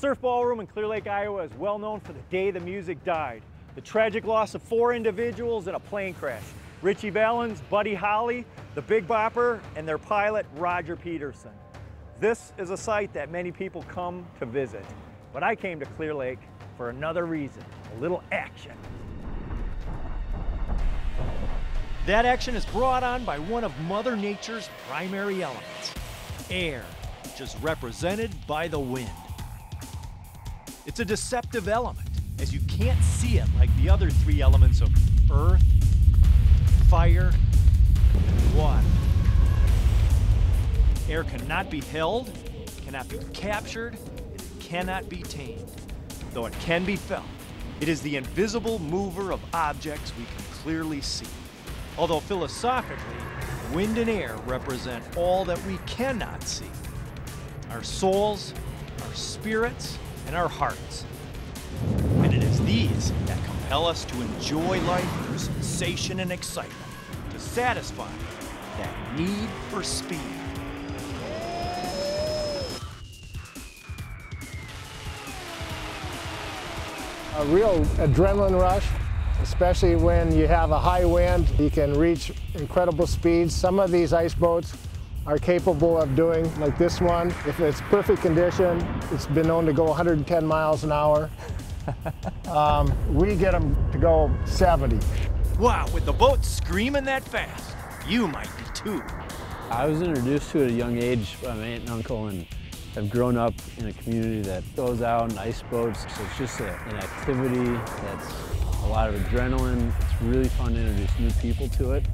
Surf Ballroom in Clear Lake, Iowa is well known for the day the music died. The tragic loss of 4 individuals in a plane crash. Richie Valens, Buddy Holly, the Big Bopper, and their pilot, Roger Peterson. This is a site that many people come to visit. But I came to Clear Lake for another reason, a little action. That action is brought on by one of Mother Nature's primary elements, air, which is represented by the wind. It's a deceptive element, as you can't see it like the other 3 elements of earth, fire, and water. Air cannot be held, cannot be captured, and it cannot be tamed. Though it can be felt, it is the invisible mover of objects we can clearly see. Although philosophically, wind and air represent all that we cannot see. Our souls, our spirits, and our hearts. And it is these that compel us to enjoy life through sensation and excitement, to satisfy that need for speed. A real adrenaline rush, especially when you have a high wind. You can reach incredible speeds. Some of these ice boats are capable of doing, like this one, if it's perfect condition, it's been known to go 110 miles an hour. We get them to go 70. Wow, with the boat screaming that fast, you might be too. I was introduced to it at a young age by my aunt and uncle, and have grown up in a community that goes out in ice boats. So it's just an activity that's a lot of adrenaline. It's really fun to introduce new people to it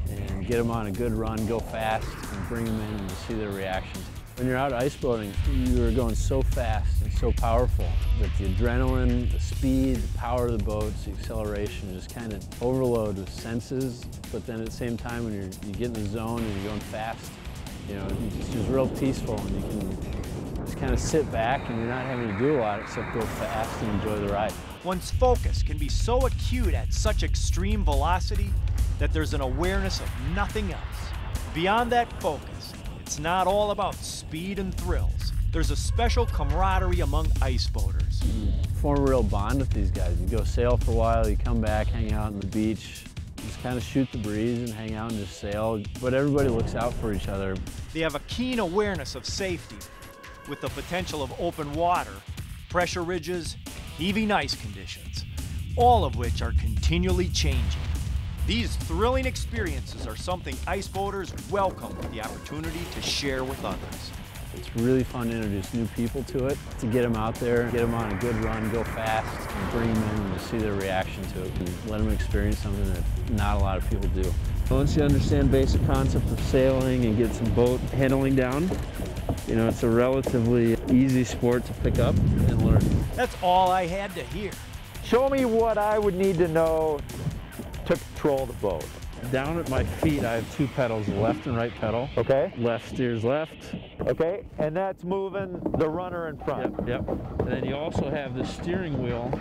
and get them on a good run, go fast, and bring them in and see their reactions. When you're out ice boating, you're going so fast and so powerful that the adrenaline, the speed, the power of the boats, the acceleration, just kind of overload with senses. But then at the same time, when you get in the zone and you're going fast, you know, it's just real peaceful, and you can just kind of sit back and you're not having to do a lot except go fast and enjoy the ride. One's focus can be so acute at such extreme velocity that there's an awareness of nothing else. Beyond that focus, it's not all about speed and thrills. There's a special camaraderie among ice boaters. You form a real bond with these guys. You go sail for a while, you come back, hang out on the beach, just kind of shoot the breeze and hang out and just sail. But everybody looks out for each other. They have a keen awareness of safety, with the potential of open water, pressure ridges, heaving ice conditions, all of which are continually changing. These thrilling experiences are something ice boaters welcome the opportunity to share with others. It's really fun to introduce new people to it, to get them out there, get them on a good run, go fast, and bring them in and see their reaction to it, and let them experience something that not a lot of people do. Once you understand basic concepts of sailing and get some boat handling down, you know, it's a relatively easy sport to pick up and learn. That's all I had to hear. Show me what I would need to know to control the boat. Down at my feet, I have 2 pedals, the left and right pedal. Okay. Left steers left. Okay, and that's moving the runner in front. Yep. And then you also have the steering wheel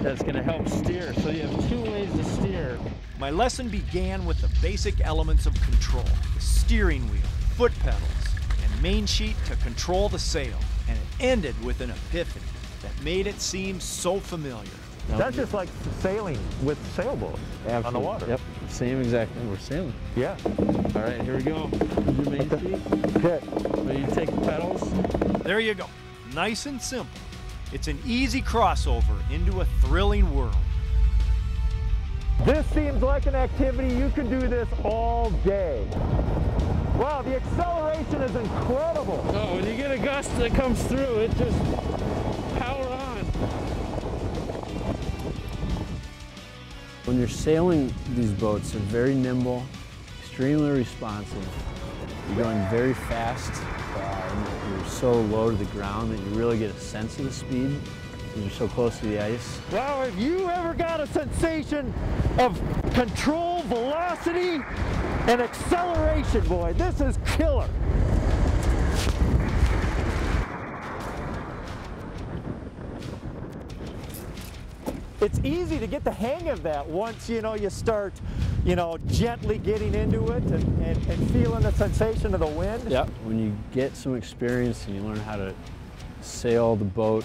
that's going to help steer. So you have 2 ways to steer. My lesson began with the basic elements of control, the steering wheel, foot pedals, and main sheet to control the sail. And it ended with an epiphany that made it seem so familiar. That's just like sailing with sailboats on the water. Yep, same exact thing. We're sailing. Yeah. All right, here we go. Your main sheet. Okay. So you take the pedals. There you go. Nice and simple. It's an easy crossover into a thrilling world. This seems like an activity you could do this all day. Wow, the acceleration is incredible. Oh, when you get a gust that comes through, it just power on. When you're sailing these boats, they're very nimble, extremely responsive. You're going very fast, and you're so low to the ground that you really get a sense of the speed. You're so close to the ice. Wow, have you ever got a sensation of control, velocity, and acceleration, boy? This is killer. It's easy to get the hang of that once, you start, gently getting into it and feeling the sensation of the wind. Yep. When you get some experience and you learn how to sail the boat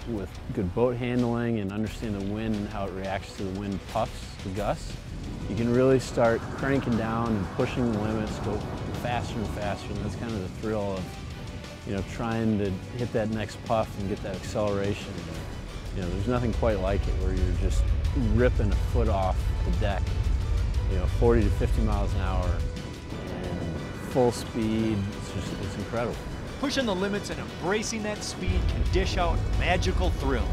with good boat handling and understand the wind and how it reacts to the wind puffs, the gusts, you can really start cranking down and pushing the limits, go faster and faster, and that's kind of the thrill of, you know, trying to hit that next puff and get that acceleration. You know, there's nothing quite like it where you're just ripping a foot off the deck, you know, 40 to 50 miles an hour and full speed. It's incredible. Pushing the limits and embracing that speed can dish out magical thrills.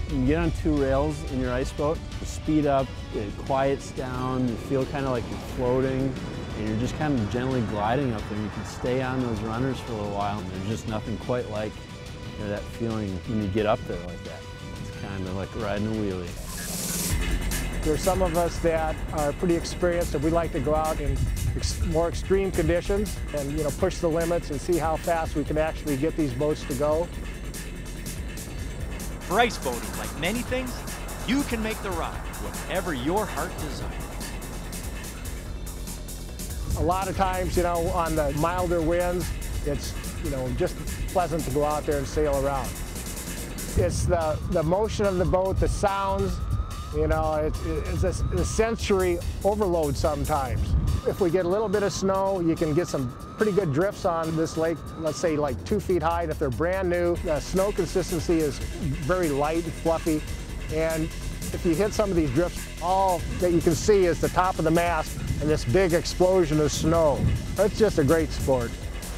You can get on two rails in your ice boat, you speed up, it quiets down, you feel kind of like you're floating, and you're just kind of gently gliding up there. You can stay on those runners for a little while, and there's just nothing quite like, you know, that feeling when you get up there like that. It's kind of like riding a wheelie. There's some of us that are pretty experienced and we like to go out in more extreme conditions and, you know, push the limits and see how fast we can actually get these boats to go. For ice boating, like many things, you can make the ride whatever your heart desires. A lot of times, you know, on the milder winds, it's, you know, just pleasant to go out there and sail around. It's the motion of the boat, the sounds, you know, it's a sensory overload sometimes. If we get a little bit of snow, you can get some pretty good drifts on this lake, let's say like 2 feet high. And if they're brand new, the snow consistency is very light and fluffy. And if you hit some of these drifts, all that you can see is the top of the mast and this big explosion of snow. It's just a great sport.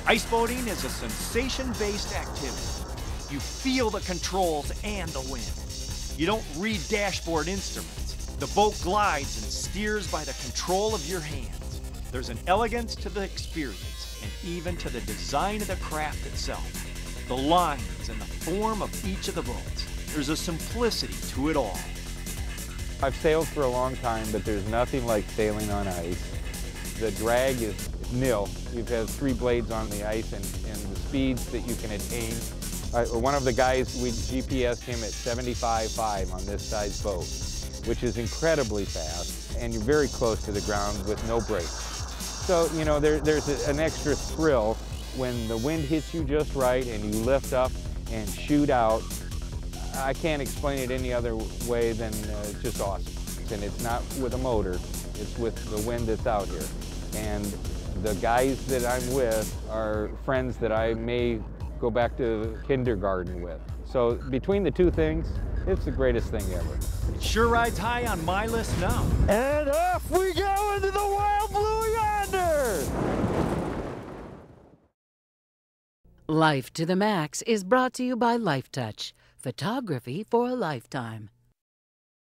Ice boating is a sensation-based activity. You feel the controls and the wind. You don't read dashboard instruments. The boat glides and steers by the control of your hands. There's an elegance to the experience and even to the design of the craft itself. The lines and the form of each of the boats. There's a simplicity to it all. I've sailed for a long time, but there's nothing like sailing on ice. The drag is nil. You have 3 blades on the ice and the speeds that you can attain. One of the guys, we GPSed him at 75.5 on this size boat, which is incredibly fast, and you're very close to the ground with no brakes. So, you know, there's an extra thrill when the wind hits you just right and you lift up and shoot out. I can't explain it any other way than it's just awesome. And it's not with a motor, it's with the wind that's out here. And the guys that I'm with are friends that I may go back to kindergarten with. So between the two things, it's the greatest thing ever. It sure rides high on my list now. And off we go into the wild blue yonder! Life to the Max is brought to you by Life Touch, photography for a lifetime.